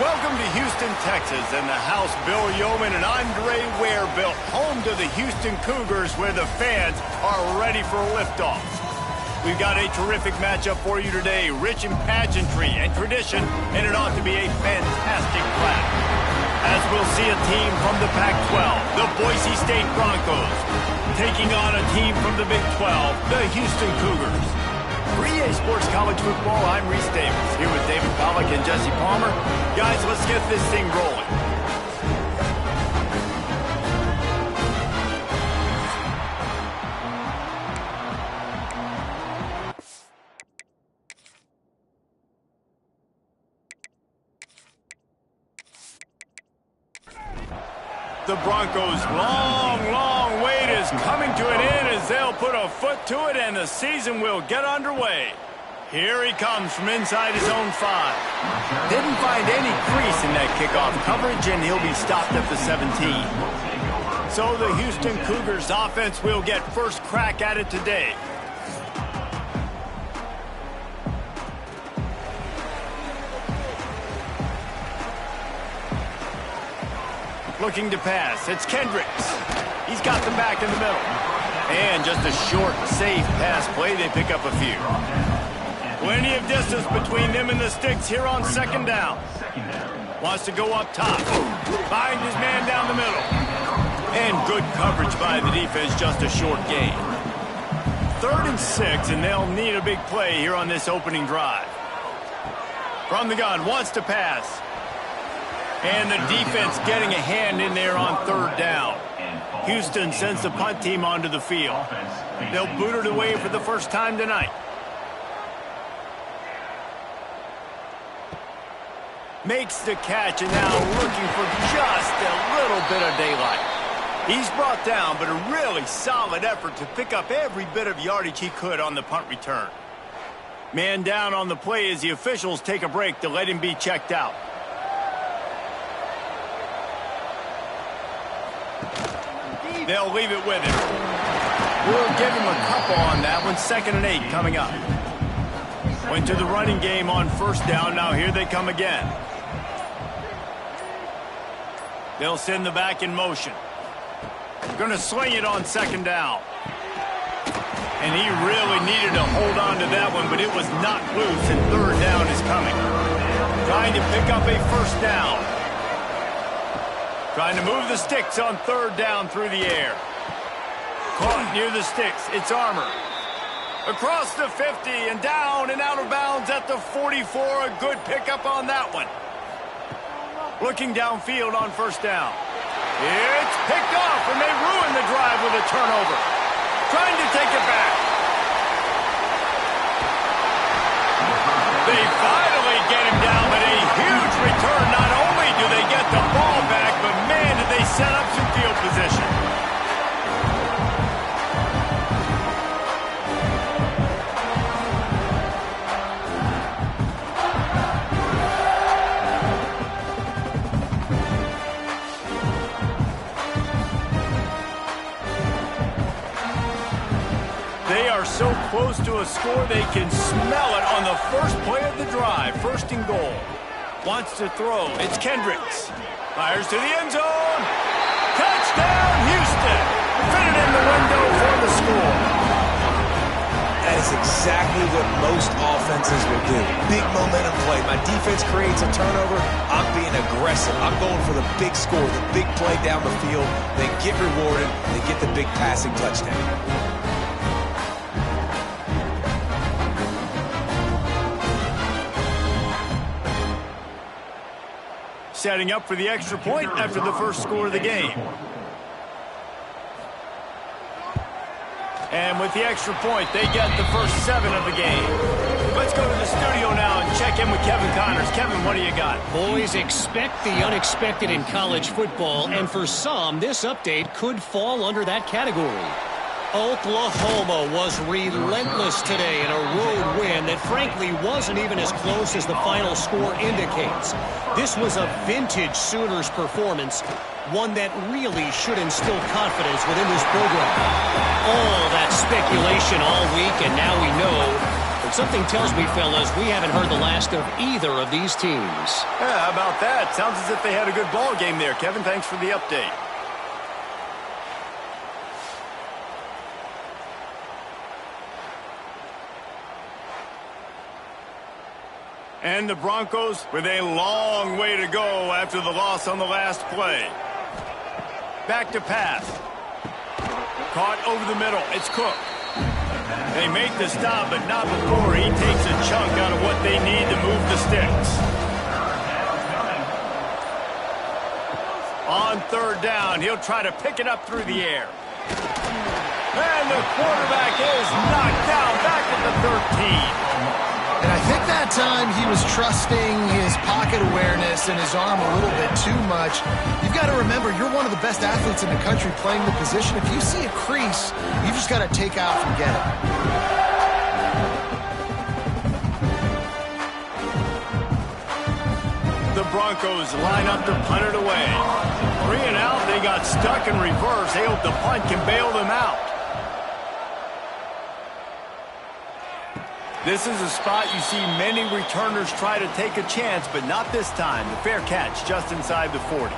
Welcome to Houston, Texas, and the house Bill Yeoman and Andre Ware built, home to the Houston Cougars, where the fans are ready for liftoff. We've got a terrific matchup for you today, rich in pageantry and tradition, and it ought to be a fantastic clash. As we'll see a team from the Pac-12, the Boise State Broncos, taking on a team from the Big 12, the Houston Cougars. For EA Sports College Football, I'm Reese Davis, here with David Pollack and Jesse Palmer. Guys, let's get this thing rolling. The Broncos' long wait is coming to an end as they'll put a foot to it and the season will get underway. Here he comes from inside his own 5. Didn't find any crease in that kickoff coverage, and he'll be stopped at the 17. So the Houston Cougars offense will get first crack at it today. Looking to pass. It's Kendricks. He's got them back in the middle. And just a short, safe pass play. They pick up a few. Plenty of distance between them and the sticks here on second down. Wants to go up top. Find his man down the middle. And good coverage by the defense. Just a short gain. 3rd and 6, and they'll need a big play here on this opening drive. From the gun. Wants to pass. And the defense getting a hand in there on 3rd down. Houston sends the punt team onto the field. They'll boot it away for the first time tonight. Makes the catch, and now looking for just a little bit of daylight. He's brought down, but a really solid effort to pick up every bit of yardage he could on the punt return. Man down on the play as the officials take a break to let him be checked out. They'll leave it with him. We'll give him a couple on that one. 2nd and 8 coming up. Went to the running game on 1st down. Now here they come again. They'll send the back in motion. Going to sling it on 2nd down. And he really needed to hold on to that one, but it was not loose, and 3rd down is coming. Trying to pick up a 1st down. Trying to move the sticks on 3rd down through the air. Caught near the sticks. It's Armour. Across the 50 and down and out of bounds at the 44. A good pickup on that one. Looking downfield on 1st down. It's picked off, and they ruin the drive with a turnover. Trying to take it back. They finally get him down, but a huge return. Not only do they get the ball back, but man, did they set up some field position. They are so close to a score, they can smell it on the first play of the drive. 1st and goal. Wants to throw. It's Kendricks. Fires to the end zone. Touchdown, Houston. Fitted in the window for the score. That is exactly what most offenses will do. Big momentum play. My defense creates a turnover. I'm being aggressive. I'm going for the big score, the big play down the field. They get rewarded. They get the big passing touchdown. Setting up for the extra point after the first score of the game. And with the extra point, they get the first 7 of the game. Let's go to the studio now and check in with Kevin Connors. Kevin, what do you got? Boys, expect the unexpected in college football, and for some, this update could fall under that category. Oklahoma was relentless today in a road win that frankly wasn't even as close as the final score indicates. This was a vintage Sooners performance, one that really should instill confidence within this program. All that speculation all week, and now we know Something tells me, fellas, we haven't heard the last of either of these teams. Yeah, how about that? Sounds as if they had a good ball game there. Kevin, thanks for the update. And the Broncos with a long way to go after the loss on the last play. Back to pass. Caught over the middle. It's Cook. They make the stop, but not before he takes a chunk out of what they need to move the sticks. On third down, he'll try to pick it up through the air. And the quarterback is knocked down back at the 13. And I think that time he was trusting his pocket awareness and his arm a little bit too much. You've got to remember, you're one of the best athletes in the country playing the position. If you see a crease, you just got to take off and get it. The Broncos line up to punt it away. 3 and out, they got stuck in reverse. They hope the punt can bail them out. This is a spot you see many returners try to take a chance, but not this time. The fair catch just inside the 40.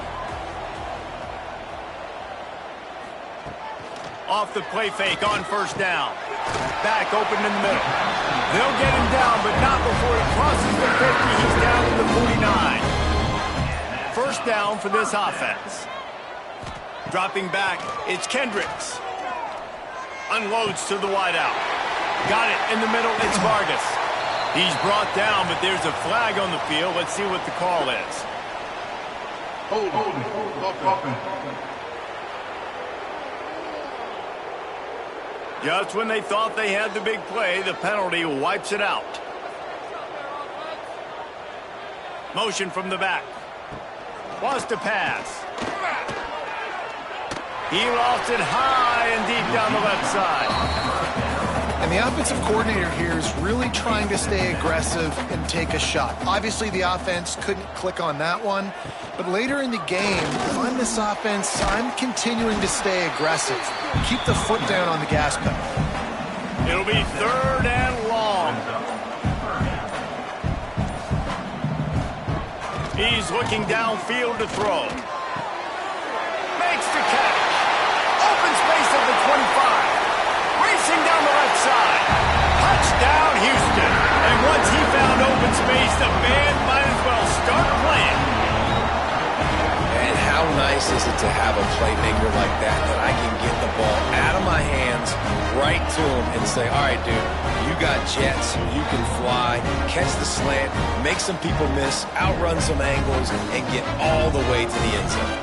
Off the play fake on first down. Back open in the middle. They'll get him down, but not before he crosses the 50. He's down to the 49. First down for this offense. Dropping back, it's Kendricks. Unloads to the wideout. Got it in the middle, it's Vargas. He's brought down, but there's a flag on the field. Let's see what the call is. Just when they thought they had the big play, the penalty wipes it out. Motion from the back. Wants to pass. He lost it high and deep down the left side. And the offensive coordinator here is really trying to stay aggressive and take a shot. Obviously, the offense couldn't click on that one. But later in the game, if I'm this offense, I'm continuing to stay aggressive. Keep the foot down on the gas pedal. It'll be third and long. He's looking downfield to throw. Makes the catch. Open space at the 25. Racing down the left side. Touchdown, Houston. And once he found open space, the band might as well start playing. And how nice is it to have a playmaker like that I can get the ball out of my hands right to him and say, all right, dude, you got jets, you can fly, catch the slant, make some people miss, outrun some angles, and get all the way to the end zone.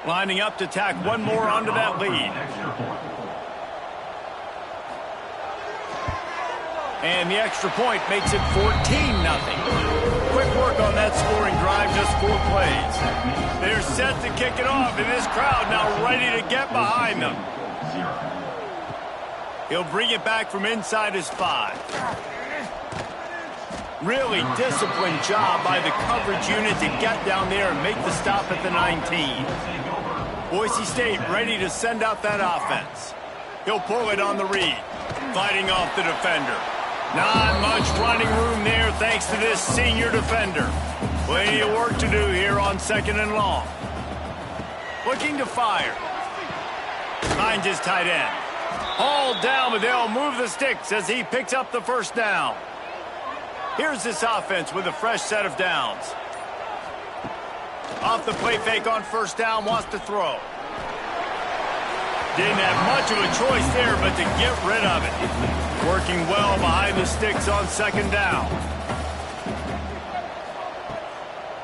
Lining up to tack one more onto that lead. And the extra point makes it 14-0. Quick work on that scoring drive, just 4 plays. They're set to kick it off, and this crowd now ready to get behind them. He'll bring it back from inside his 5. Really disciplined job by the coverage unit to get down there and make the stop at the 19. Boise State ready to send out that offense. He'll pull it on the read, fighting off the defender. Not much running room there thanks to this senior defender. Plenty of work to do here on 2nd and long. Looking to fire. Finds his tight end. Hauled down, but they'll move the sticks as he picks up the first down. Here's this offense with a fresh set of downs. Off the play fake on first down, wants to throw. Didn't have much of a choice there, but to get rid of it. Working well behind the sticks on 2nd down.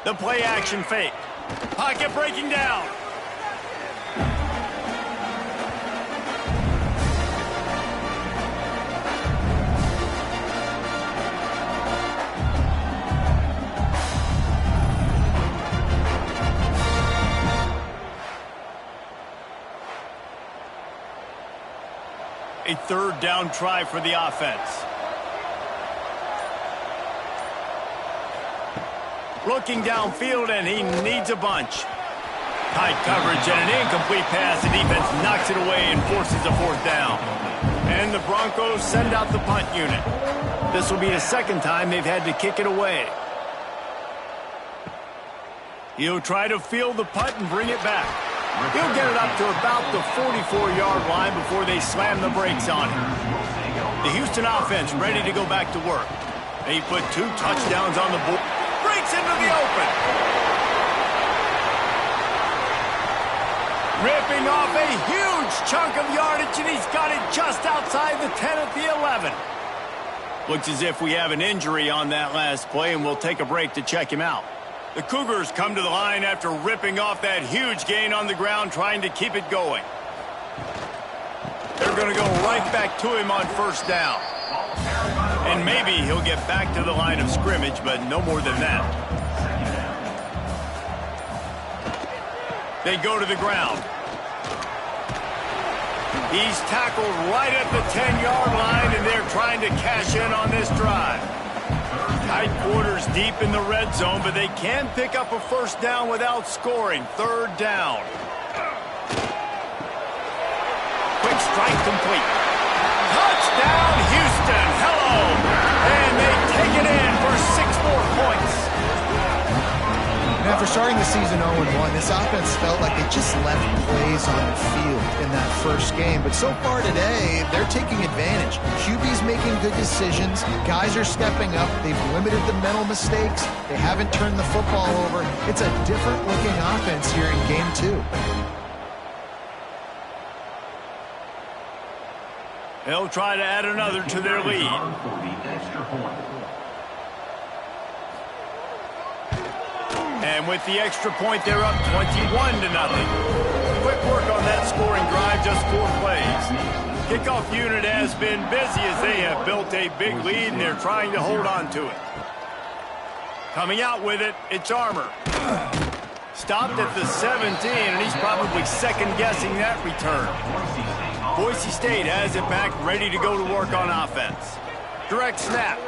The play action fake. Pocket breaking down. A 3rd down try for the offense. Looking downfield, and he needs a bunch. Tight coverage and an incomplete pass. The defense knocks it away and forces a fourth down. And the Broncos send out the punt unit. This will be the second time they've had to kick it away. He'll try to field the punt and bring it back. He'll get it up to about the 44-yard line before they slam the brakes on him. The Houston offense ready to go back to work. They put 2 touchdowns on the board. Breaks into the open. Ripping off a huge chunk of yardage, and he's got it just outside the 10 at the 11. Looks as if we have an injury on that last play, and we'll take a break to check him out. The Cougars come to the line after ripping off that huge gain on the ground, trying to keep it going. They're going to go right back to him on first down. And maybe he'll get back to the line of scrimmage, but no more than that. They go to the ground. He's tackled right at the 10-yard line, and they're trying to cash in on this drive. Tight quarters deep in the red zone, but they can pick up a first down without scoring. Third down. Quick strike complete. Touchdown, Houston. Hello. And they take it in for 6 more points. Now, for starting the season 0-1, this offense felt like they just left plays on the field in that first game. But so far today, they're taking advantage. QB's making good decisions. Guys are stepping up. They've limited the mental mistakes. They haven't turned the football over. It's a different-looking offense here in Game 2. They'll try to add another to their lead. And with the extra point, they're up 21-0. Quick work on that scoring drive, just 4 plays. Kickoff unit has been busy as they have built a big lead, and they're trying to hold on to it. Coming out with it, it's Armour. Stopped at the 17, and he's probably second-guessing that return. Boise State has it back, ready to go to work on offense. Direct snap.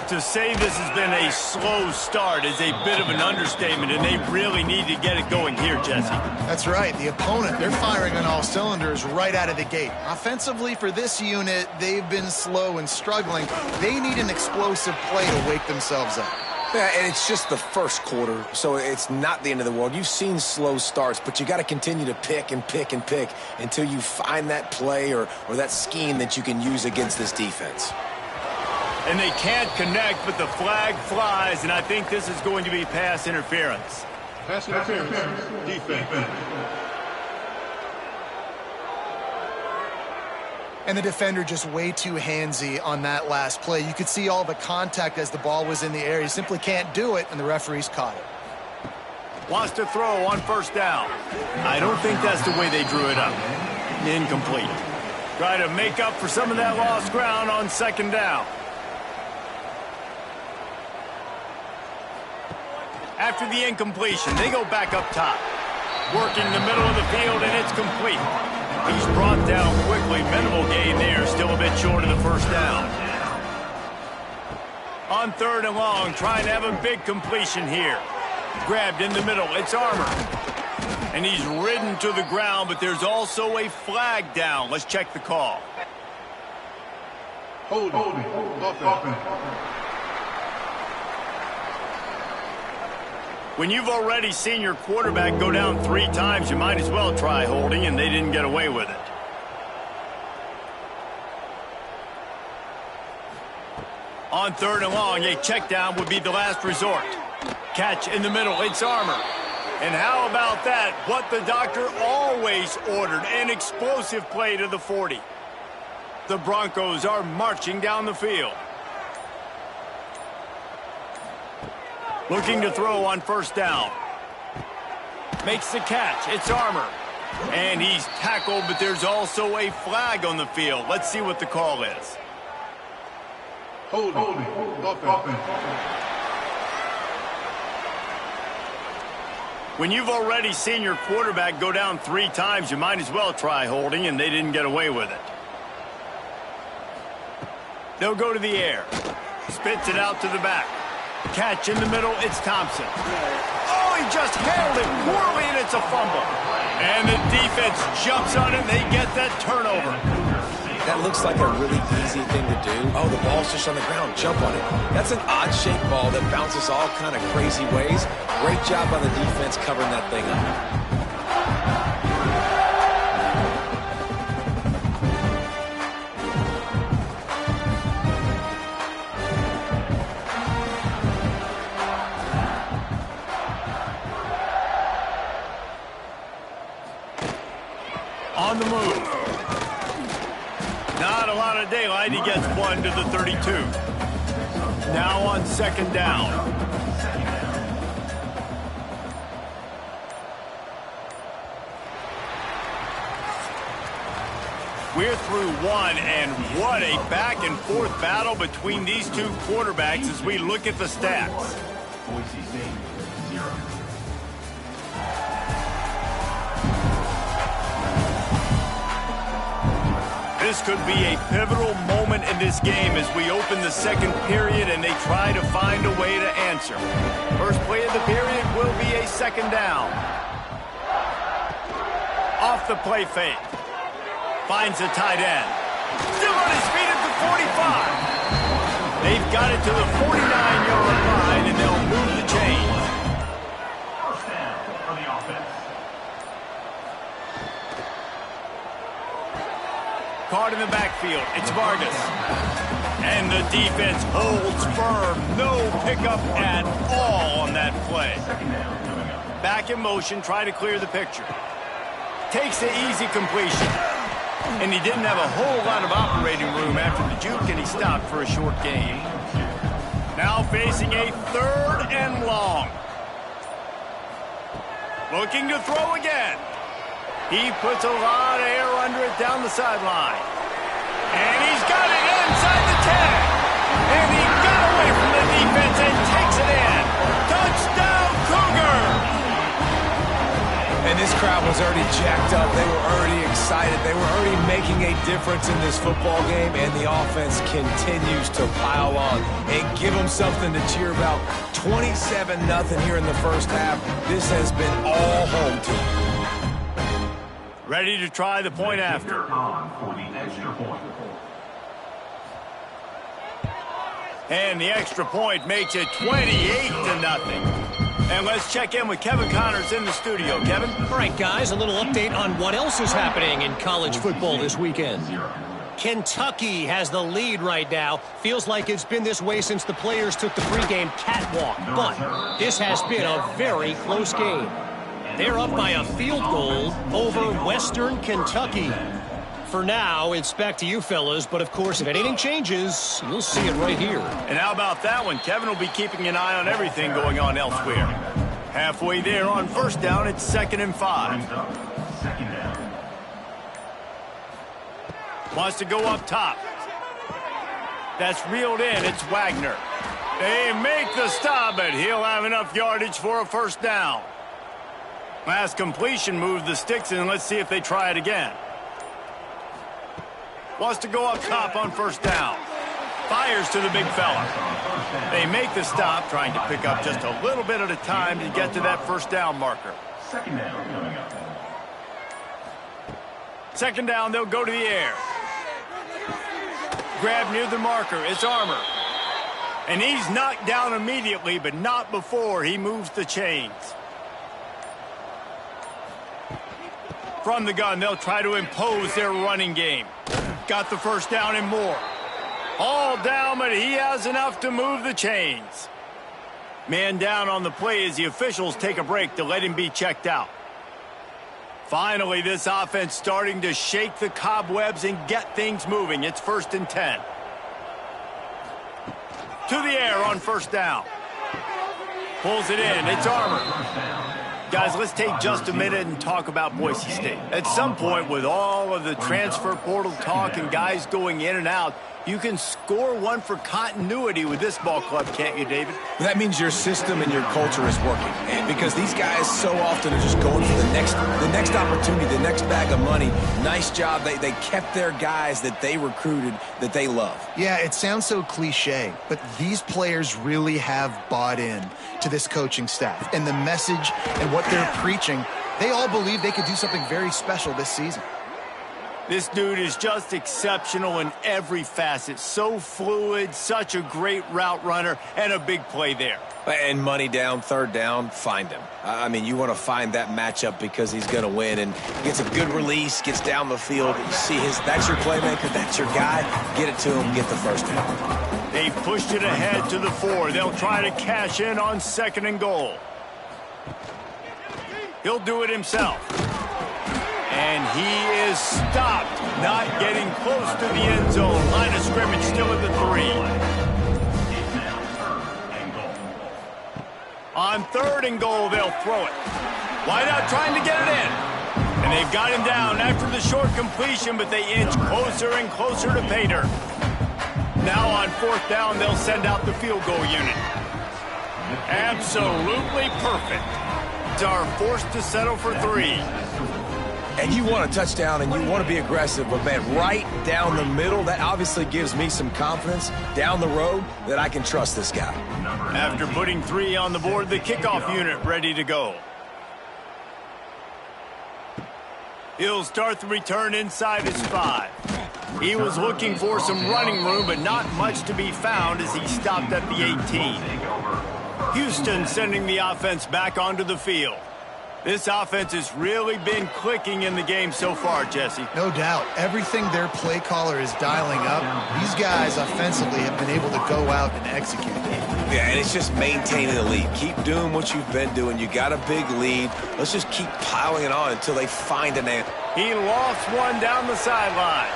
To say this has been a slow start is a bit of an understatement, and they really need to get it going here, Jesse. That's right. The opponent, they're firing on all cylinders right out of the gate. Offensively, for this unit, they've been slow and struggling. They need an explosive play to wake themselves up. Yeah, and it's just the first quarter, so it's not the end of the world. You've seen slow starts, but you got to continue to pick and pick and pick until you find that play or that scheme that you can use against this defense. And they can't connect, but the flag flies, and I think this is going to be pass interference. Pass interference, defense. And the defender just way too handsy on that last play. You could see all the contact as the ball was in the air. He simply can't do it, and the referees caught it. Wants to throw on first down. I don't think that's the way they drew it up. Incomplete. Try to make up for some of that lost ground on second down. After the incompletion, they go back up top. Working the middle of the field, and it's complete. He's brought down quickly. Minimal gain there, still a bit short of the first down. On 3rd and long, trying to have a big completion here. Grabbed in the middle, it's Armour. And he's ridden to the ground, but there's also a flag down. Let's check the call. Holding. Offense. When you've already seen your quarterback go down 3 times, you might as well try holding, and they didn't get away with it. On 3rd and long, a check down would be the last resort. Catch in the middle, it's Armour. And how about that? What the doctor always ordered, an explosive play to the 40. The Broncos are marching down the field. Looking to throw on first down. Makes the catch. It's Armour. And he's tackled, but there's also a flag on the field. Let's see what the call is. Holding. Offense. When you've already seen your quarterback go down 3 times, you might as well try holding, and they didn't get away with it. They'll go to the air. Spits it out to the back. Catch in the middle, it's Thompson. Oh, he just handled it poorly, and it's a fumble. And the defense jumps on it, and they get that turnover. That looks like a really easy thing to do. Oh, the ball's just on the ground. Jump on it. That's an odd-shaped ball that bounces all kind of crazy ways. Great job by the defense covering that thing up. On the move. Not a lot of daylight. He gets one to the 32. Now on second down. We're through one, and what a back-and-forth battle between these two quarterbacks as we look at the stats. Boise State, 0. This could be a pivotal moment in this game as we open the second period and they try to find a way to answer. First play of the period will be a second down. Off the play fake. Finds the tight end. Still on his feet at the 45. They've got it to the 49-yard line, and they'll move the chains. First down for the offense. Caught in the backfield. It's Vargas. And the defense holds firm. No pickup at all on that play. Back in motion, try to clear the picture. Takes the easy completion. And he didn't have a whole lot of operating room after the juke, and he stopped for a short gain. Now facing a third and long. Looking to throw again. He puts a lot of air under it down the sideline. And he's got it inside the 10. And he got away from the defense and takes it in. Touchdown, Cougar! And this crowd was already jacked up. They were already excited. They were already making a difference in this football game, and the offense continues to pile on and give them something to cheer about. 27-0 here in the first half. This has been all home team. Ready to try the point after. For the extra point. And the extra point makes it 28-0. And let's check in with Kevin Connors in the studio. Kevin? All right, guys, a little update on what else is happening in college football this weekend. Kentucky has the lead right now. Feels like it's been this way since the players took the pregame catwalk. But this has been a very close game. They're up by a field goal over Western Kentucky. For now, it's back to you fellas, but of course, if anything changes, you'll see it right here. And how about that one? Kevin will be keeping an eye on everything going on elsewhere. Halfway there on first down, it's 2nd and 5. Second down. Wants to go up top. That's reeled in. It's Wagner. They make the stop, but he'll have enough yardage for a first down. Last completion moved the sticks in. Let's see if they try it again. Wants to go up top on first down. Fires to the big fella. They make the stop, trying to pick up just a little bit at a time to get to that first down marker. Second down coming up. Second down, they'll go to the air. Grab near the marker. It's Armour. And he's knocked down immediately, but not before he moves the chains. From the gun, they'll try to impose their running game. Got the first down and more. All down, but he has enough to move the chains. Man down on the play as the officials take a break to let him be checked out. Finally, this offense starting to shake the cobwebs and get things moving. It's 1st and 10. To the air on first down. Pulls it in. It's Armour. Guys, let's take just a minute and talk about Boise State. At some point, with all of the transfer portal talk and guys going in and out, You can score one for continuity with this ball club, can't you, David? That means your system and your culture is working. And because these guys so often are just going for the next opportunity, the next bag of money. Nice job. They kept their guys that they recruited, that they love. Yeah, it sounds so cliche, but these players really have bought in to this coaching staff and the message and what they're preaching. They all believe they could do something very special this season. This dude is just exceptional in every facet. So fluid, such a great route runner, and a big play there. And money down, third down, find him. I mean, you want to find that matchup because he's going to win and gets a good release, gets down the field. You see that's your playmaker, that's your guy. Get it to him, get the first down. They pushed it ahead to the 4. They'll try to cash in on 2nd and goal. He'll do it himself. And he is stopped, not getting close to the end zone. Line of scrimmage still at the 3. On 3rd and goal, they'll throw it. Wide out trying to get it in. And they've got him down after the short completion, but they inch closer and closer to pay dirt. Now on 4th down, they'll send out the field goal unit. Absolutely perfect. Are forced to settle for 3. And you want a touchdown and you want to be aggressive, but man, right down the middle, that obviously gives me some confidence down the road that I can trust this guy. After putting 3 on the board, the kickoff unit ready to go. He'll start the return inside his 5. He was looking for some running room, but not much to be found as he stopped at the 18. Houston sending the offense back onto the field. This offense has really been clicking in the game so far, Jesse. No doubt. Everything their play caller is dialing up, these guys offensively have been able to go out and execute. Yeah, and it's just maintaining the lead. Keep doing what you've been doing. You got a big lead. Let's just keep piling it on until they find an answer. He lost one down the sideline.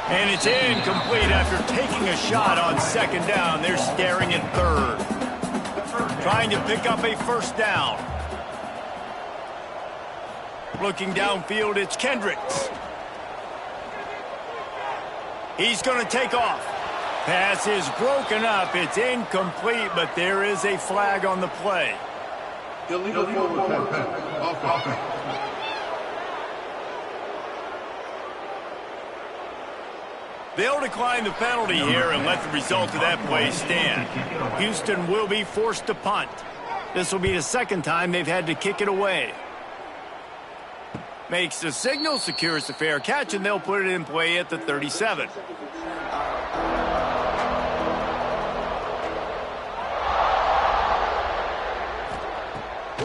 And it's incomplete after taking a shot on 2nd down. They're staring at 3rd. Trying to pick up a 1st down. Looking downfield, it's Kendricks. He's going to take off. Pass is broken up. It's incomplete, but there is a flag on the play. Illegal forward pass. They'll decline the penalty here and let the result of that play stand. Houston will be forced to punt. This will be the 2nd time they've had to kick it away. Makes the signal, secures the fair catch, and they'll put it in play at the 37.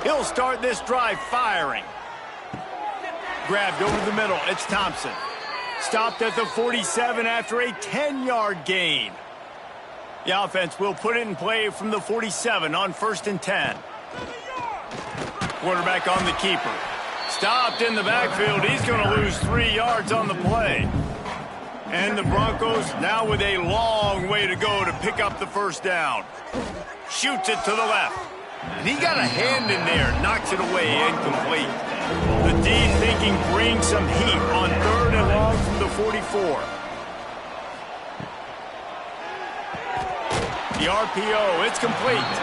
He'll start this drive firing. Grabbed over the middle, it's Thompson. Stopped at the 47 after a 10-yard gain. The offense will put it in play from the 47 on 1st and 10. Quarterback on the keeper. Stopped in the backfield. He's going to lose 3 yards on the play. And the Broncos now with a long way to go to pick up the 1st down. Shoots it to the left. And he got a hand in there. Knocks it away, incomplete. The D thinking bring some heat on 3rd and long from the 44. The RPO, it's complete.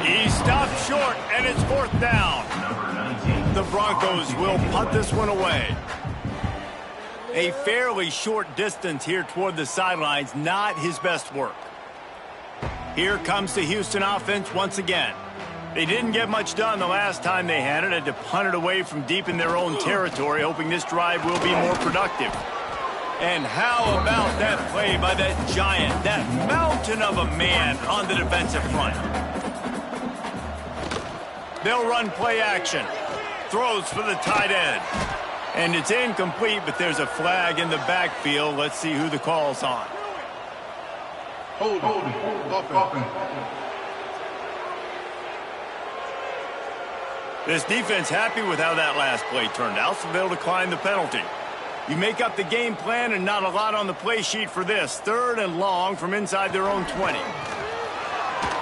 He stopped short, and it's 4th down. The Broncos will punt this one away. A fairly short distance here toward the sidelines, not his best work. Here comes the Houston offense once again. They didn't get much done the last time they had it. Had to punt it away from deep in their own territory, hoping this drive will be more productive. And how about that play by that giant, that mountain of a man on the defensive front? They'll run play action. Throws for the tight end. And it's incomplete, but there's a flag in the backfield. Let's see who the call's on. Hold. This defense happy with how that last play turned out, so they'll decline the penalty. You make up the game plan and not a lot on the play sheet for this. 3rd and long from inside their own 20.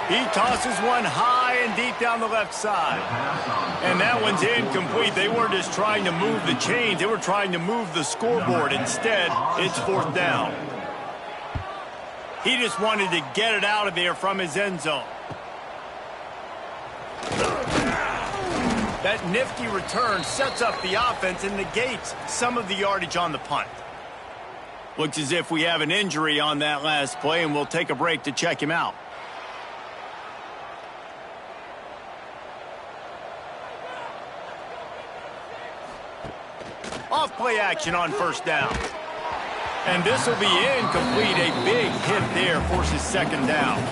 He tosses one high playing deep down the left side. And that one's incomplete. They weren't just trying to move the chains. They were trying to move the scoreboard. Instead, it's fourth down. He just wanted to get it out of there from his end zone. That nifty return sets up the offense and negates some of the yardage on the punt. Looks as if we have an injury on that last play, and we'll take a break to check him out. Off play action on first down. And this will be incomplete. A big hit there forces second down.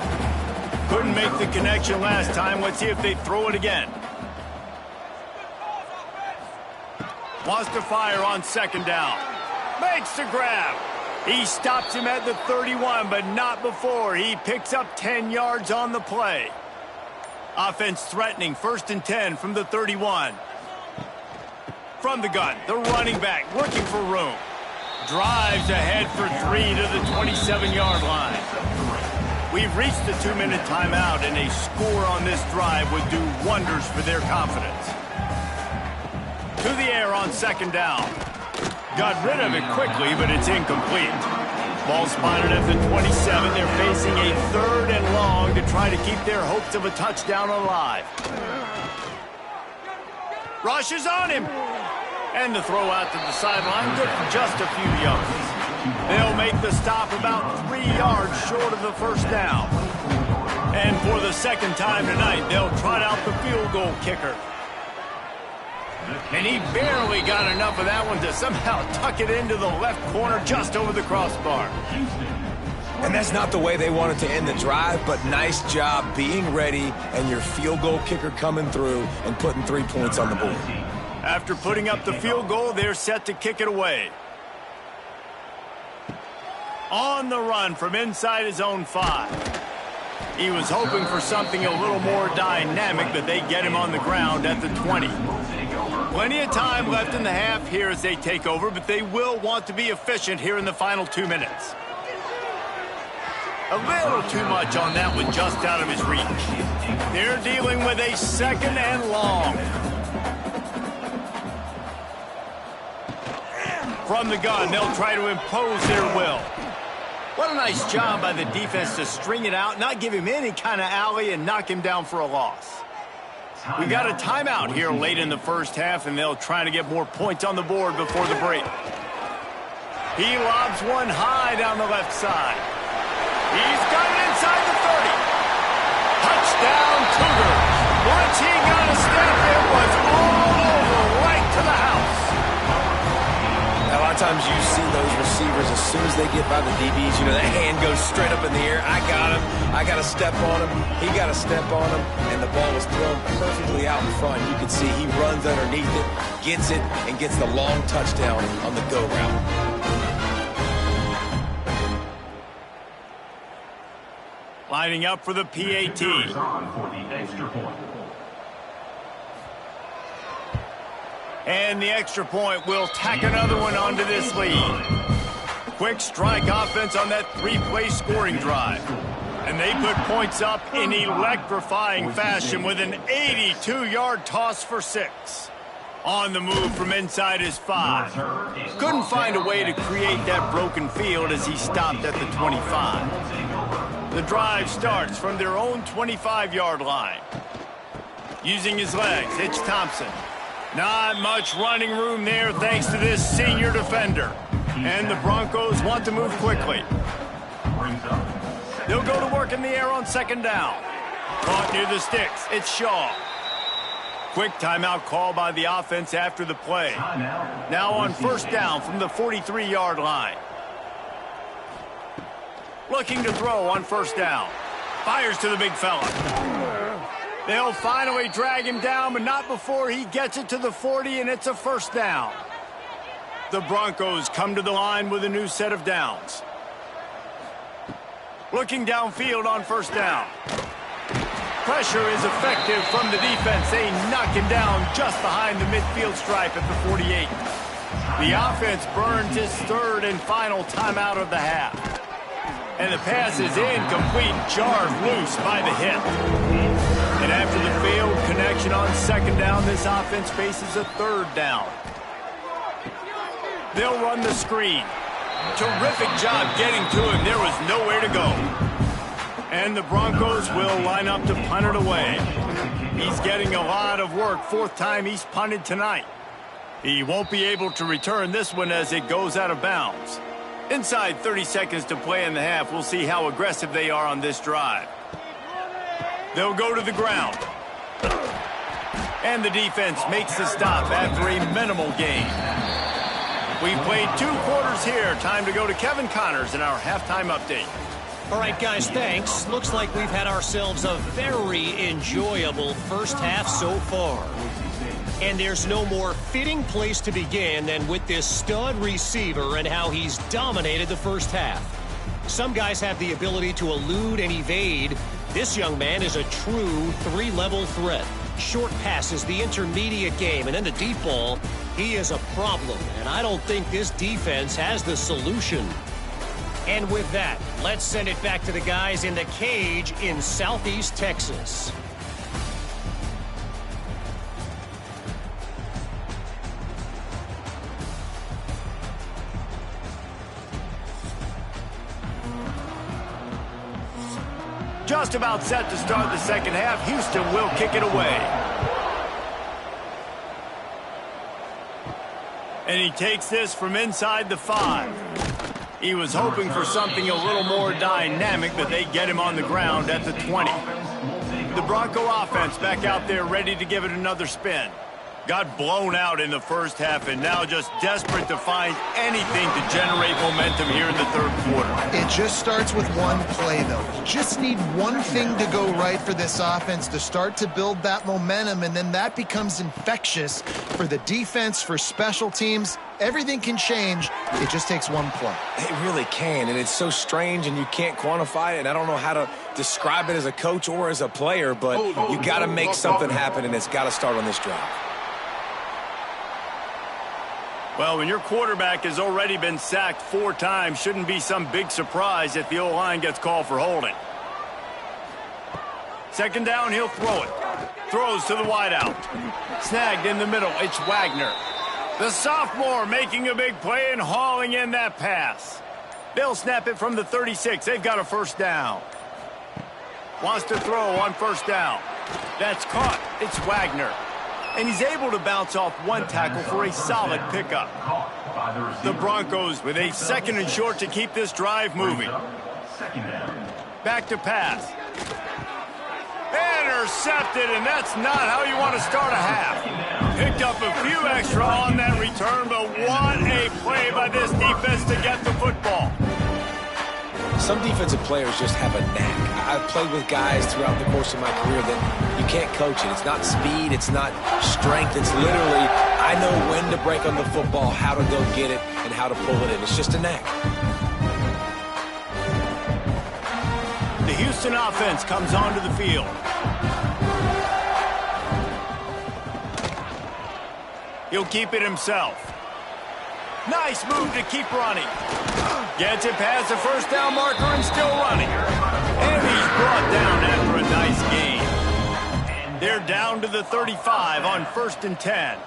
Couldn't make the connection last time. Let's see if they throw it again. Wants to fire on second down. Makes the grab. He stops him at the 31, but not before. He picks up 10 yards on the play. Offense threatening, 1st and 10 from the 31. From the gun, the running back looking for room. Drives ahead for 3 to the 27-yard line. We've reached the 2-minute timeout, and a score on this drive would do wonders for their confidence. To the air on second down. Got rid of it quickly, but it's incomplete. Ball spotted at the 27. They're facing a 3rd and long to try to keep their hopes of a touchdown alive. Rushes on him. And the throw out to the sideline, good for just a few yards. They'll make the stop about 3 yards short of the first down. And for the second time tonight, they'll trot out the field goal kicker. And he barely got enough of that one to somehow tuck it into the left corner just over the crossbar. And that's not the way they wanted to end the drive, but nice job being ready and your field goal kicker coming through and putting 3 points on the board. After putting up the field goal, they're set to kick it away. On the run from inside his own 5. He was hoping for something a little more dynamic, but they get him on the ground at the 20. Plenty of time left in the half here as they take over, but they will want to be efficient here in the final 2 minutes. A little too much on that one, just out of his reach. They're dealing with a 2nd and long. From the gun, they'll try to impose their will. What a nice job by the defense to string it out, not give him any kind of alley, and knock him down for a loss. We got a timeout here late in the first half, and they'll try to get more points on the board before the break. He lobs one high down the left side. He's got it inside the 30. Touchdown, Cougars. Once he got a step, it was all over, right to the house. Now, a lot of times you see those receivers, as soon as they get by the DBs, you know, that hand goes straight up in the air. I got him. I got to step on him. He got to step on him, and the ball was thrown perfectly out in front. You can see he runs underneath it, gets it, and gets the long touchdown on the go route. Lining up for the PAT. And the extra point will tack another one onto this lead. Quick strike offense on that 3-play scoring drive. And they put points up in electrifying fashion with an 82-yard toss for 6. On the move from inside his 5. Couldn't find a way to create that broken field as he stopped at the 25. The drive starts from their own 25-yard line. Using his legs, it's Thompson. Not much running room there thanks to this senior defender. And the Broncos want to move quickly. They'll go to work in the air on second down. Caught near the sticks. It's Shaw. Quick timeout call by the offense after the play. Now on first down from the 43-yard line. Looking to throw on first down. Fires to the big fella. They'll finally drag him down, but not before he gets it to the 40, and it's a first down. The Broncos come to the line with a new set of downs. Looking downfield on first down. Pressure is effective from the defense. They knock him down just behind the midfield stripe at the 48. The offense burns its 3rd and final timeout of the half. And the pass is incomplete, jarred loose by the hip. And after the failed connection on second down, this offense faces a third down. They'll run the screen. Terrific job getting to him. There was nowhere to go. And the Broncos will line up to punt it away. He's getting a lot of work. Fourth time he's punted tonight. He won't be able to return this one as it goes out of bounds. Inside 30 seconds to play in the half. We'll see how aggressive they are on this drive. They'll go to the ground. And the defense makes the stop after a minimal gain. We've played 2 quarters here. Time to go to Kevin Connors in our halftime update. All right, guys, thanks. Looks like we've had ourselves a very enjoyable first half so far. And there's no more fitting place to begin than with this stud receiver and how he's dominated the first half. Some guys have the ability to elude and evade. This young man is a true 3-level threat. Short passes, the intermediate game, and then the deep ball. He is a problem, and I don't think this defense has the solution. And with that, let's send it back to the guys in the cage in Southeast Texas. Just about set to start the second half. Houston will kick it away. And he takes this from inside the 5. He was hoping for something a little more dynamic, but they get him on the ground at the 20. The Bronco offense back out there ready to give it another spin. Got blown out in the first half and now just desperate to find anything to generate momentum here in the third quarter. It just starts with one play, though. You just need one thing to go right for this offense to start to build that momentum, and then that becomes infectious for the defense, for special teams. Everything can change. It just takes one play. It really can, and it's so strange, and you can't quantify it, and I don't know how to describe it as a coach or as a player, but you got to make something happen, and it's got to start on this drive. Well, when your quarterback has already been sacked 4 times, shouldn't be some big surprise if the O-line gets called for holding. Second down, he'll throw it. Throws to the wideout. Snagged in the middle, it's Wagner. The sophomore making a big play and hauling in that pass. They'll snap it from the 36. They've got a first down. Wants to throw on first down. That's caught. It's Wagner. And he's able to bounce off one tackle for a solid pickup. The Broncos with a second and short to keep this drive moving. Back to pass. Intercepted, and that's not how you want to start a half. Picked up a few extra on that return, but what a play by this defense to get the football. Some defensive players just have a knack. I've played with guys throughout the course of my career that you can't coach it. It's not speed, it's not strength. It's literally, I know when to break on the football, how to go get it, and how to pull it in. It's just a knack. The Houston offense comes onto the field. He'll keep it himself. Nice move to keep running. Gets it past the first down marker and still running. And he's brought down after a nice gain. They're down to the 35 on 1st and 10.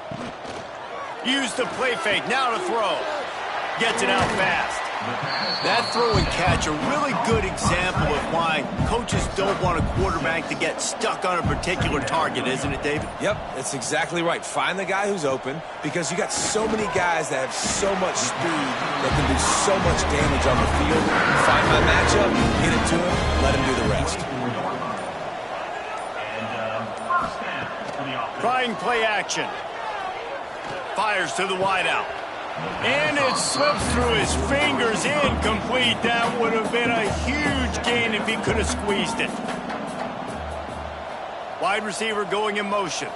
Use the play fake, now to throw. Gets it out fast. That throw and catch, a really good example of why coaches don't want a quarterback to get stuck on a particular target, isn't it, David? Yep, that's exactly right. Find the guy who's open, because you got so many guys that have so much speed that can do so much damage on the field. Find my matchup, get it to him, let him do the rest. Trying play action. Fires to the wideout. And it slips through his fingers, incomplete. That would have been a huge gain if he could have squeezed it. Wide receiver going in motion.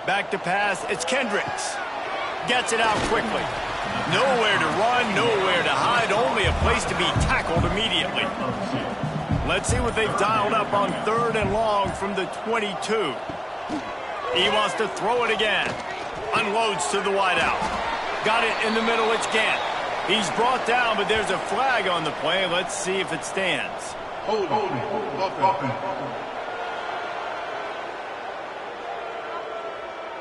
Back to pass, it's Kendricks. Gets it out quickly. Nowhere to run, nowhere to hide, only a place to be tackled immediately. Let's see what they've dialed up on 3rd and long from the 22. He wants to throw it again. Unloads to the wideout. Got it in the middle, it's Gant. He's brought down, but there's a flag on the play. Let's see if it stands. Holding. Offense.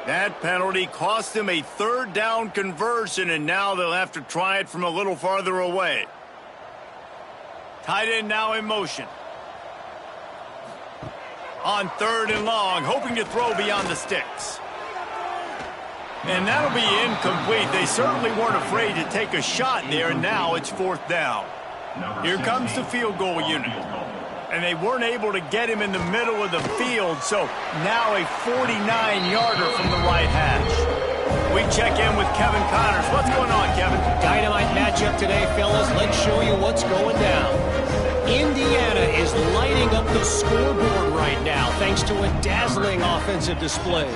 That penalty cost them a third down conversion, and now they'll have to try it from a little farther away. Tight end now in motion. On third and long, hoping to throw beyond the sticks. And that'll be incomplete. They certainly weren't afraid to take a shot there, and now it's fourth down. Here comes the field goal unit. And they weren't able to get him in the middle of the field, so now a 49-yarder from the right hash. We check in with Kevin Connors. What's going on, Kevin? Dynamite matchup today, fellas. Let's show you what's going down. Indiana is lighting up the scoreboard right now thanks to a dazzling offensive display.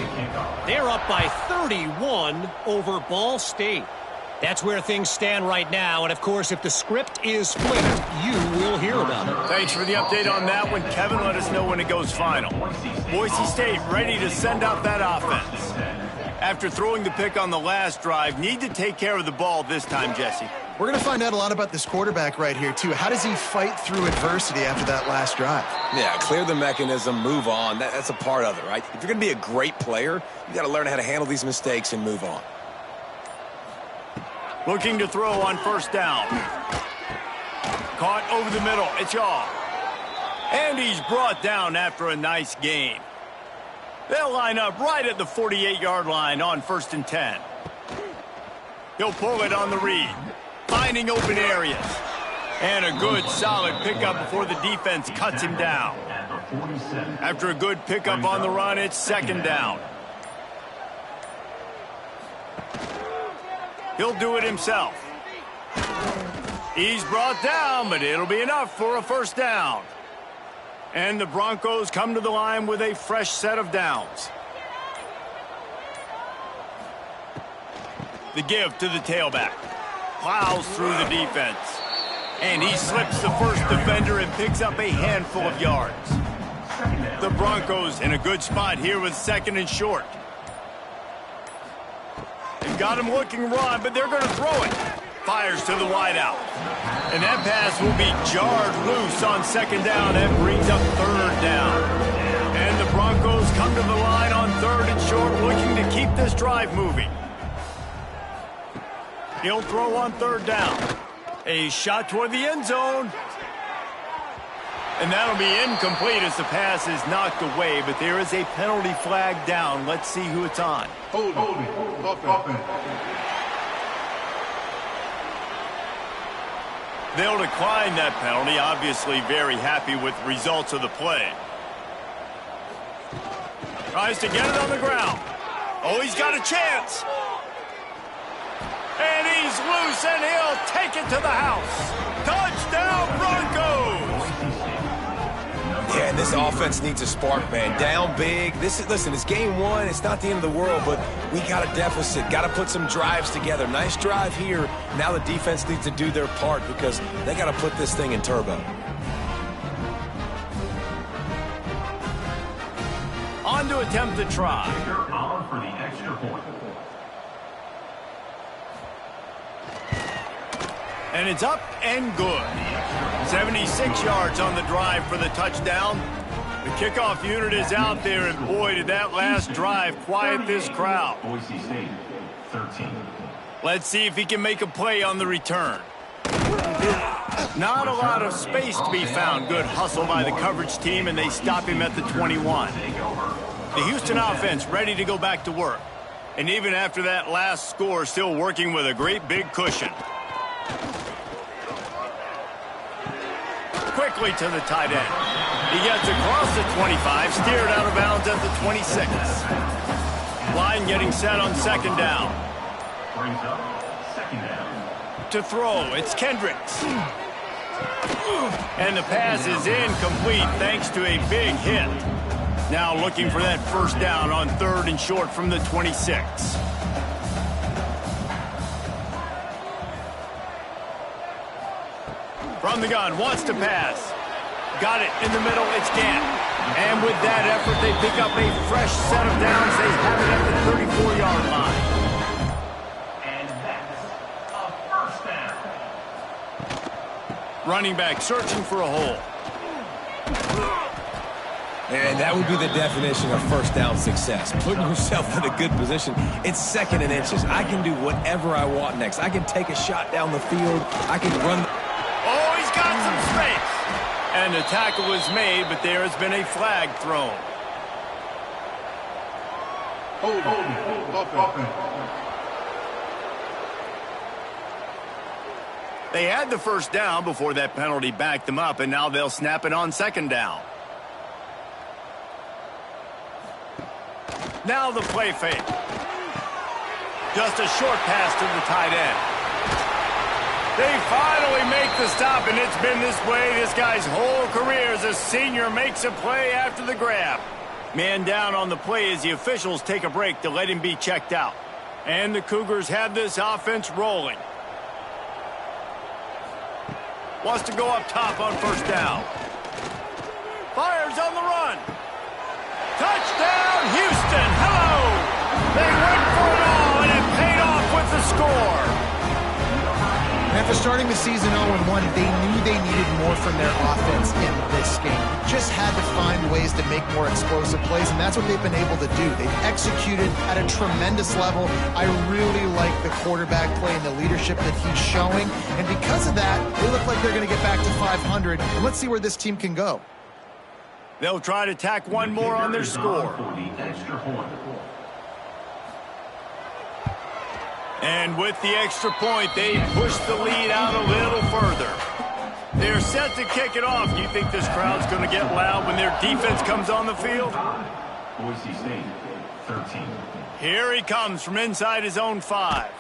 They're up by 31 over Ball State. That's where things stand right now, and of course, if the script is flipped, you will hear about it. Thanks for the update on that one, Kevin. Let us know when it goes final. Boise State ready to send out that offense. After throwing the pick on the last drive, need to take care of the ball this time, Jesse. We're going to find out a lot about this quarterback right here, too. How does he fight through adversity after that last drive? Yeah, clear the mechanism, move on. That's a part of it, right? If you're going to be a great player, you got to learn how to handle these mistakes and move on. Looking to throw on first down. Caught over the middle. It's off. And he's brought down after a nice gain. They'll line up right at the 48-yard line on 1st and 10. He'll pull it on the read, finding open areas. And a good, solid pickup before the defense cuts him down. After a good pickup on the run, it's 2nd down. He'll do it himself. He's brought down, but it'll be enough for a 1st down. And the Broncos come to the line with a fresh set of downs. The give to the tailback. Plows through the defense. And he slips the first defender and picks up a handful of yards. The Broncos in a good spot here with 2nd and short. They've got him looking run, but they're going to throw it. Fires to the wideout. And that pass will be jarred loose on 2nd down. That brings up 3rd down. And the Broncos come to the line on 3rd and short, looking to keep this drive moving. He'll throw on 3rd down. A shot toward the end zone. And that'll be incomplete as the pass is knocked away, but there is a penalty flag down. Let's see who it's on. Holding. Offense. They'll decline that penalty, obviously very happy with the results of the play. Tries to get it on the ground. Oh, he's got a chance. And he's loose, and he'll take it to the house. Touchdown, Broncos! Yeah, and this offense needs a spark, man. Down big. Listen, it's game 1. It's not the end of the world, but we got a deficit. Got to put some drives together. Nice drive here. Now the defense needs to do their part because they got to put this thing in turbo. On to attempt the try. They're on for the extra point. And it's up and good. 76 yards on the drive for the touchdown. The kickoff unit is out there, and boy, did that last drive quiet this crowd. Boise State, 13. Let's see if he can make a play on the return. Not a lot of space to be found. Good hustle by the coverage team, and they stop him at the 21. The Houston offense ready to go back to work. And even after that last score, still working with a great big cushion. Quickly to the tight end. He gets across the 25, steered out of bounds at the 26. Line getting set on 2nd down. Brings up 2nd down. To throw, it's Kendricks. And the pass is incomplete thanks to a big hit. Now looking for that 1st down on 3rd and short from the 26. From the gun, wants to pass. Got it in the middle, it's Gant. And with that effort, they pick up a fresh set of downs. They have it at the 34-yard line. And that's a 1st down. Running back searching for a hole. And that would be the definition of first down success. Putting yourself in a good position. It's 2nd and inches. I can do whatever I want next. I can take a shot down the field. I can run. Oh, he's got some space. And the tackle was made, but there has been a flag thrown. They had the first down before that penalty backed them up, and now they'll snap it on 2nd down. Now the play fake. Just a short pass to the tight end. They finally make the stop, and it's been this way this guy's whole career as a senior makes a play after the grab. Man down on the play as the officials take a break to let him be checked out. And the Cougars have this offense rolling. Wants to go up top on 1st down. Fires on the run. Touchdown, Houston! Hello! They went for it all, and it paid off with the score. After starting the season 0-1, they knew they needed more from their offense in this game. Just had to find ways to make more explosive plays, and that's what they've been able to do. They've executed at a tremendous level. I really like the quarterback play and the leadership that he's showing, and because of that, they look like they're going to get back to 500. And let's see where this team can go. They'll try to tack one more on their score. And with the extra point, they push the lead out a little further. They're set to kick it off. Do you think this crowd's going to get loud when their defense comes on the field? Boise State, 13. Here he comes from inside his own 5.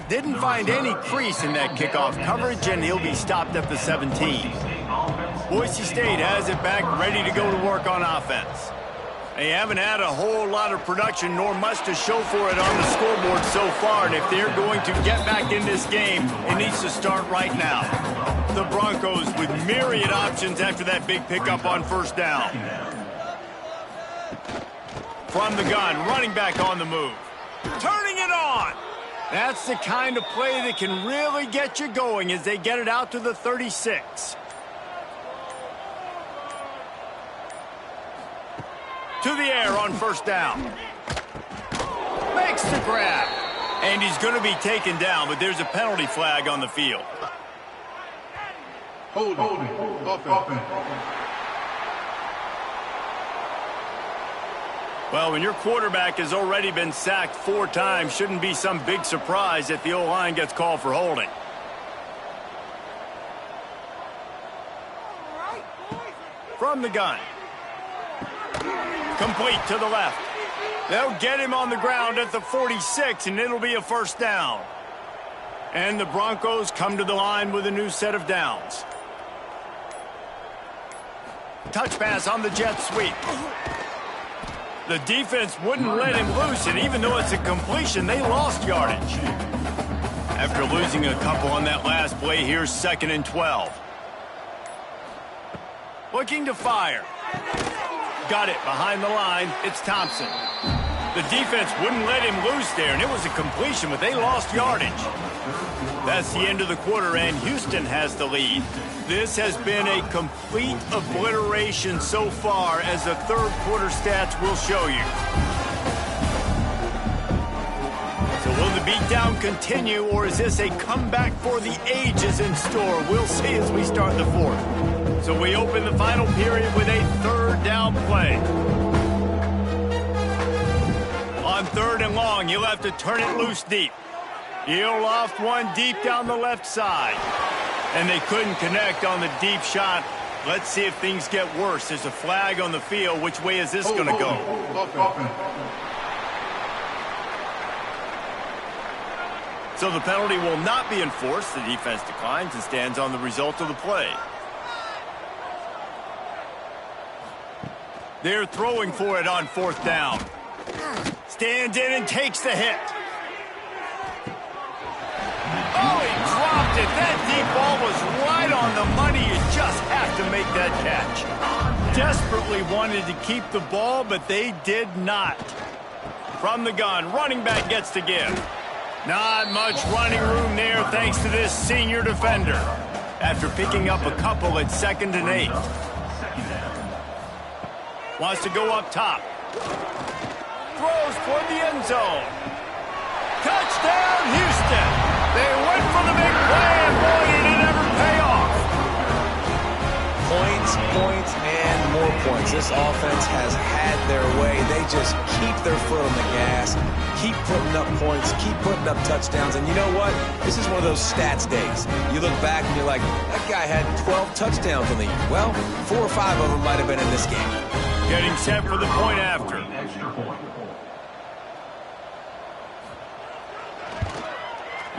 Didn't find any crease in that kickoff coverage, and he'll be stopped at the 17. Boise State has it back, ready to go to work on offense. They haven't had a whole lot of production, nor much to show for it on the scoreboard so far, and if they're going to get back in this game, it needs to start right now. The Broncos with myriad options after that big pickup on 1st down. From the gun, running back on the move. Turning it on! That's the kind of play that can really get you going as they get it out to the 36. To the air on 1st down. Makes the grab. And he's going to be taken down, but there's a penalty flag on the field. Hold it. Well, when your quarterback has already been sacked 4 times, shouldn't be some big surprise that the O-line gets called for holding. From the gun. Complete to the left. They'll get him on the ground at the 46, and it'll be a 1st down. And the Broncos come to the line with a new set of downs. Touch pass on the jet sweep. The defense wouldn't let him loose, and even though it's a completion, they lost yardage. After losing a couple on that last play, here's 2nd and 12. Looking to fire. Got it behind the line. It's Thompson. The defense wouldn't let him loose there, and it was a completion, but they lost yardage. That's the end of the quarter, and Houston has the lead. This has been a complete obliteration so far, as the 3rd quarter stats will show you. So will the beatdown continue, or is this a comeback for the ages in store? We'll see as we start the 4th. So we open the final period with a 3rd down play. On 3rd and long, you'll have to turn it loose deep. He'll loft one deep down the left side. And they couldn't connect on the deep shot. Let's see if things get worse. There's a flag on the field. Which way is this going to go? So the penalty will not be enforced. The defense declines and stands on the result of the play. They're throwing for it on 4th down. Stands in and takes the hit. Oh, he dropped it. That deep ball was right on the money. You just have to make that catch. Desperately wanted to keep the ball, but they did not. From the gun, running back gets to give. Not much running room there thanks to this senior defender. after picking up a couple at 2nd and 8. Wants to go up top. Throws for the end zone. Touchdown, Houston. They went for the big play, and boy, did it ever pay off. Points, points, and more points. This offense has had their way. They just keep their foot on the gas, keep putting up points, keep putting up touchdowns. And you know what? This is one of those stats days. You look back and you're like, that guy had 12 touchdowns in the year. Well, 4 or 5 of them might have been in this game. Getting set for the point after.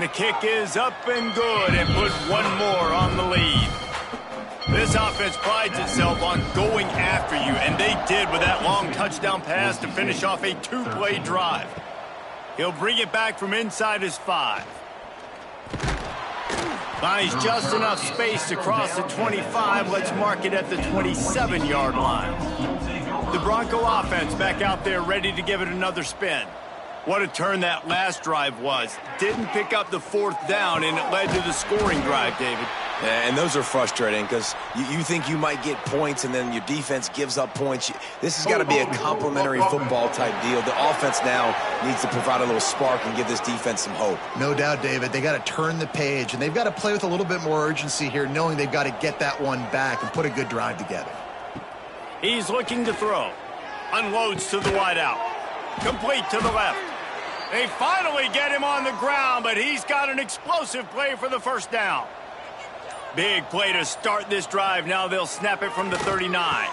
The kick is up and good, and put one more on the lead. This offense prides itself on going after you, and they did with that long touchdown pass to finish off a 2-play drive. He'll bring it back from inside his 5. Finds just enough space to cross the 25. Let's mark it at the 27-yard line. The Bronco offense back out there ready to give it another spin. What a turn that last drive was. Didn't pick up the 4th down, and it led to the scoring drive, David. Yeah, and those are frustrating because you think you might get points and then your defense gives up points. This has got to be a complimentary football type deal. The offense now needs to provide a little spark and give this defense some hope. No doubt, David. They got to turn the page, and they've got to play with a little bit more urgency here, knowing they've got to get that one back and put a good drive together. He's looking to throw. Unloads to the wideout. Complete to the left. They finally get him on the ground, but he's got an explosive play for the 1st down. Big play to start this drive. Now they'll snap it from the 39.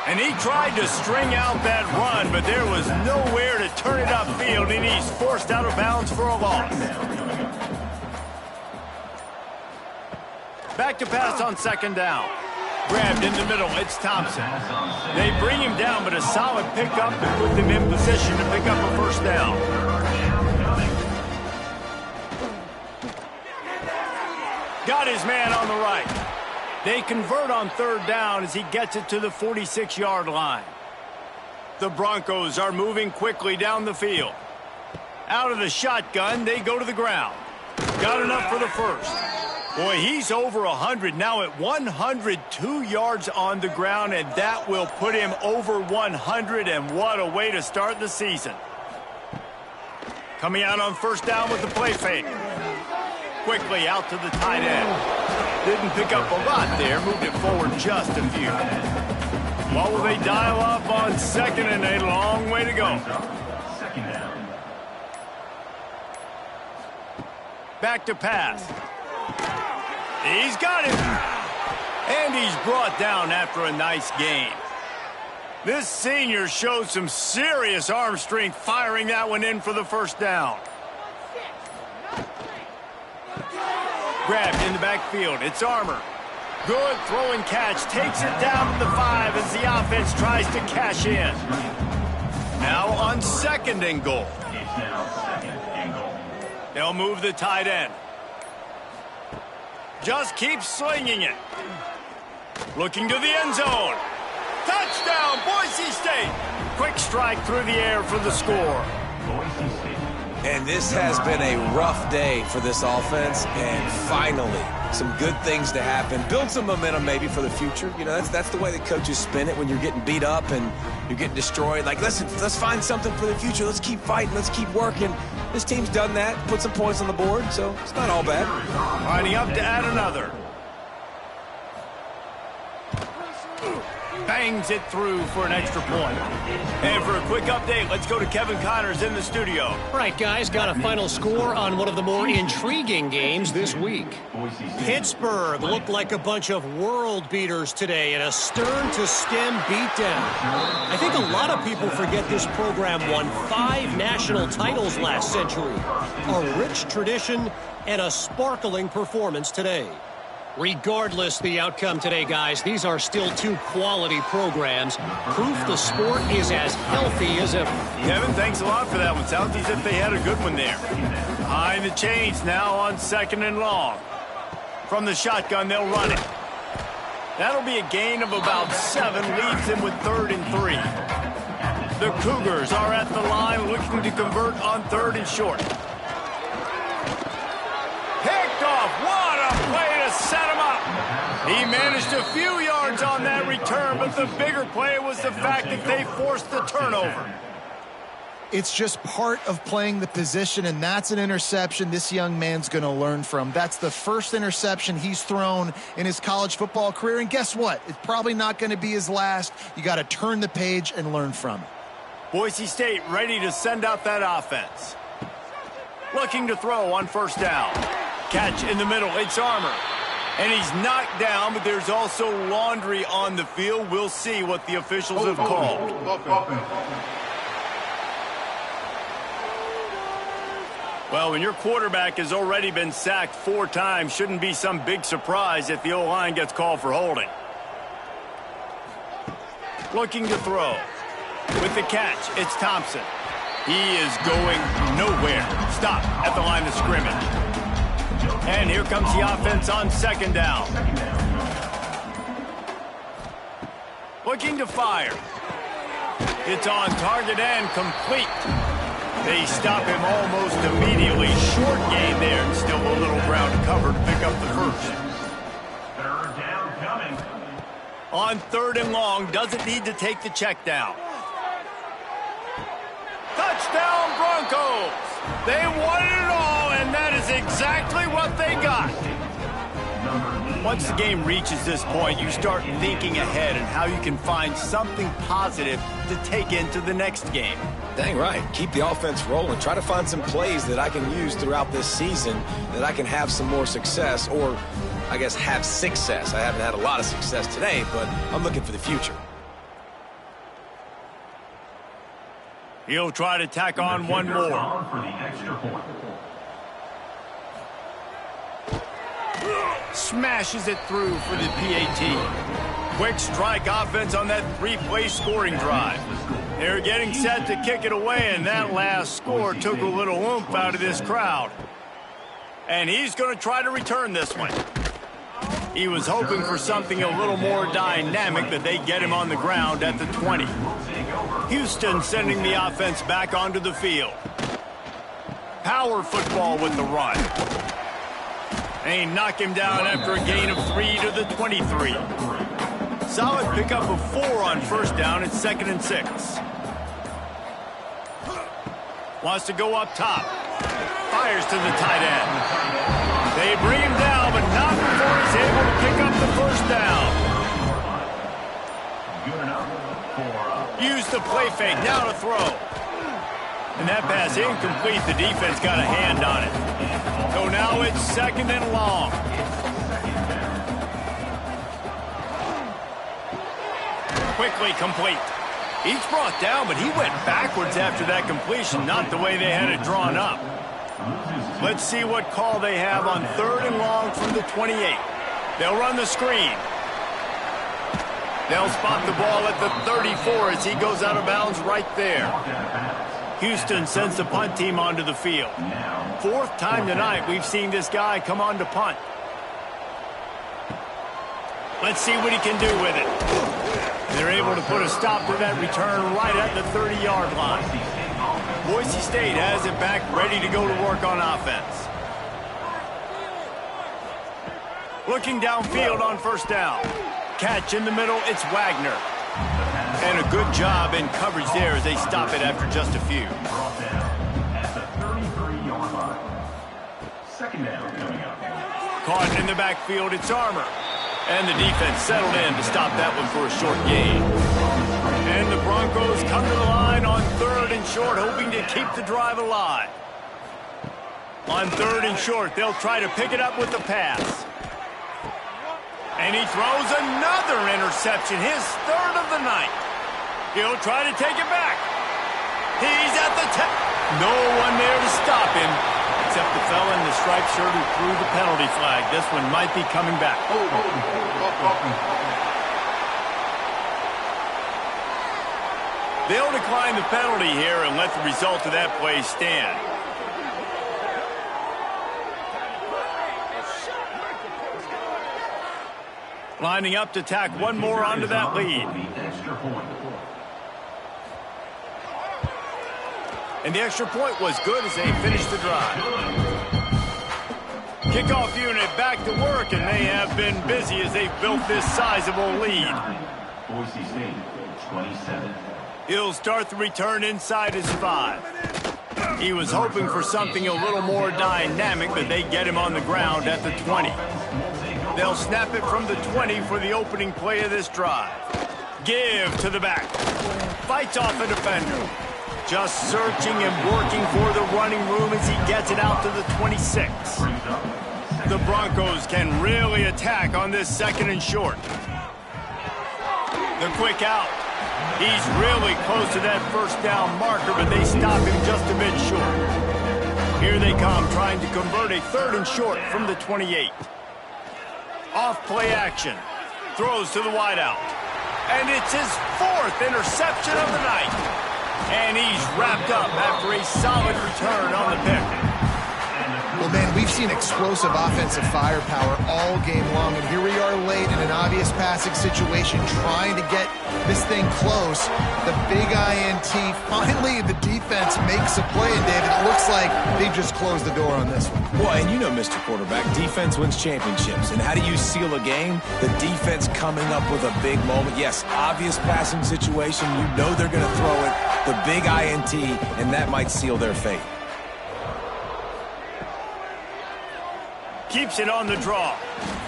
And he tried to string out that run, but there was nowhere to turn it upfield, and he's forced out of bounds for a loss. Back to pass on 2nd down. Grabbed in the middle, it's Thompson. They bring him down, but a solid pickup to put them in position to pick up a 1st down. Got his man on the right. They convert on 3rd down as he gets it to the 46-yard line. The Broncos are moving quickly down the field. Out of the shotgun, they go to the ground. Got enough for the 1st. Boy, he's over 100 now at 102 yards on the ground, and that will put him over 100, and what a way to start the season. Coming out on 1st down with the play fake. Quickly out to the tight end. Didn't pick up a lot there, moved it forward just a few. What will they dial up on 2nd and a long way to go? Back to pass. He's got it. And he's brought down after a nice gain. This senior showed some serious arm strength firing that one in for the 1st down. Grabbed in the backfield. It's Armour. Good throw and catch. Takes it down to the 5 as the offense tries to cash in. Now on 2nd and goal. They'll move the tight end. Just keep slinging it. Looking to the end zone. Touchdown, Boise State. Quick strike through the air for the score. And this has been a rough day for this offense, and finally, some good things to happen. Build some momentum maybe for the future. You know, that's the way the coaches spin it when you're getting beat up and you're getting destroyed. Like, listen, let's find something for the future. Let's keep fighting. Let's keep working. This team's done that, put some points on the board, so it's not all bad. Lining up to add another. Bangs it through for an extra point. And for a quick update, let's go to Kevin Connors in the studio. All right, guys, got a final score on one of the more intriguing games this week. Pittsburgh looked like a bunch of world beaters today in a stern-to-stem beatdown. I think a lot of people forget this program won 5 national titles last century. A rich tradition and a sparkling performance today. Regardless the outcome today, guys, these are still 2 quality programs. Proof the sport is as healthy as ever. Kevin, thanks a lot for that one. Sounds as if they had a good one there. Behind the chains now on 2nd and long. From the shotgun, they'll run it. That'll be a gain of about 7, leaves them with 3rd and 3. The Cougars are at the line looking to convert on 3rd and short. Picked to set him up. He managed a few yards on that return, but the bigger play was the fact that they forced the turnover. It's just part of playing the position, and that's an interception this young man's going to learn from. That's the first interception he's thrown in his college football career, and guess what? It's probably not going to be his last. You got to turn the page and learn from it. Boise State ready to send out that offense. Looking to throw on first down. Catch in the middle, it's Armour. And he's knocked down, but there's also laundry on the field. We'll see what the officials have called. Well, when your quarterback has already been sacked 4 times, shouldn't be some big surprise if the O-line gets called for holding. Looking to throw. With the catch, it's Thompson. He is going nowhere. Stop at the line of scrimmage. And here comes the offense on second down. Looking to fire. It's on target and complete. They stop him almost immediately. Short gain there, and still a little ground cover to pick up the first. Third down coming. On third and long, doesn't need to take the check down. Touchdown Broncos! They won it all, and that is exactly what they got. Once the game reaches this point, you start thinking ahead and how you can find something positive to take into the next game. Dang right. Keep the offense rolling. Try to find some plays that I can use throughout this season that I can have some more success, or I guess have success. I haven't had a lot of success today, but I'm looking for the future. He'll try to tack on one more. For the extra point. Smashes it through for the PAT. Quick strike offense on that 3-play scoring drive. They're getting set to kick it away, and that last score took a little oomph out of this crowd. And he's going to try to return this one. He was hoping for something a little more dynamic, but they get him on the ground at the 20. Houston sending the offense back onto the field. Power football with the run. They knock him down after a gain of 3 to the 23. Solid pickup of 4 on first down. It's 2nd and 6. Wants to go up top. Fires to the tight end. They bring him down, but not before he's able to pick up the first down. Good enough. Use the play fake, now to throw. And that pass incomplete. The defense got a hand on it. So now it's 2nd and long. Quickly complete. He's brought down, but he went backwards after that completion, not the way they had it drawn up. Let's see what call they have on 3rd and long from the 28. They'll run the screen. They'll spot the ball at the 34 as he goes out of bounds right there. Houston sends the punt team onto the field. 4th time tonight we've seen this guy come on to punt. Let's see what he can do with it. They're able to put a stop to that return right at the 30-yard line. Boise State has it back, ready to go to work on offense. Looking downfield on first down. Catch in the middle, it's Wagner. And a good job in coverage there as they stop it after just a few. Brought down at the 33-yard line. 2nd down coming up. Caught in the backfield, it's Armour. And the defense settled in to stop that one for a short gain. And the Broncos come to the line on 3rd and short, hoping to keep the drive alive. On 3rd and short, they'll try to pick it up with the pass. And he throws another interception, his 3rd of the night. He'll try to take it back. He's at the 10. No one there to stop him, except the fella in the striped shirt who threw the penalty flag. This one might be coming back. They'll decline the penalty here and let the result of that play stand. Lining up to tack one more onto that lead. And the extra point was good as they finished the drive. Kickoff unit back to work, and they have been busy as they've built this sizable lead. Boise State, 27. He'll start the return inside his 5. He was hoping for something a little more dynamic, but they get him on the ground at the 20. They'll snap it from the 20 for the opening play of this drive. Give to the back. Fights off a defender. Just searching and working for the running room as he gets it out to the 26. The Broncos can really attack on this 2nd and short. The quick out. He's really close to that first down marker, but they stop him just a bit short. Here they come, trying to convert a 3rd and short from the 28. Off play action. Throws to the wideout. And it's his 4th interception of the night. And he's wrapped up after a solid return on the pick. Well, man, we've seen explosive offensive firepower all game long, and here we are late in an obvious passing situation trying to get this thing close. The big INT, finally the defense makes a play, and David, it looks like they just closed the door on this one. Well, and you know, Mr. Quarterback, defense wins championships. And how do you seal a game? The defense coming up with a big moment. Yes, obvious passing situation. You know they're going to throw it. The big INT, and that might seal their fate. Keeps it on the draw.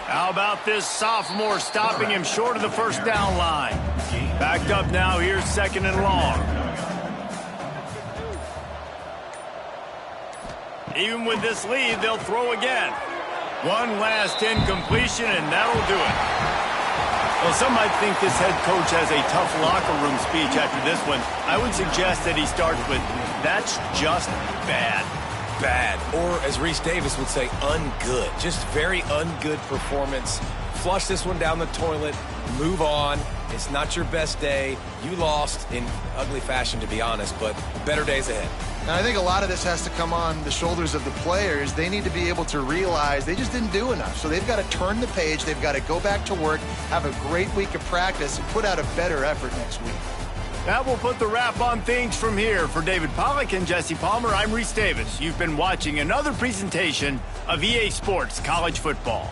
How about this sophomore stopping him short of the first down line? Backed up now, here's 2nd and long. Even with this lead, they'll throw again. One last incompletion, and that'll do it. Well, some might think this head coach has a tough locker room speech after this one. I would suggest that he starts with, "That's just bad." Bad, or as Reese Davis would say, ungood. Just very ungood performance. Flush this one down the toilet, move on. It's not your best day. You lost in ugly fashion, to be honest, but better days ahead. And I think a lot of this has to come on the shoulders of the players. They need to be able to realize they just didn't do enough. So they've got to turn the page. They've got to go back to work, have a great week of practice, and put out a better effort next week. That will put the wrap on things from here. For David Pollack and Jesse Palmer, I'm Reese Davis. You've been watching another presentation of EA Sports College Football.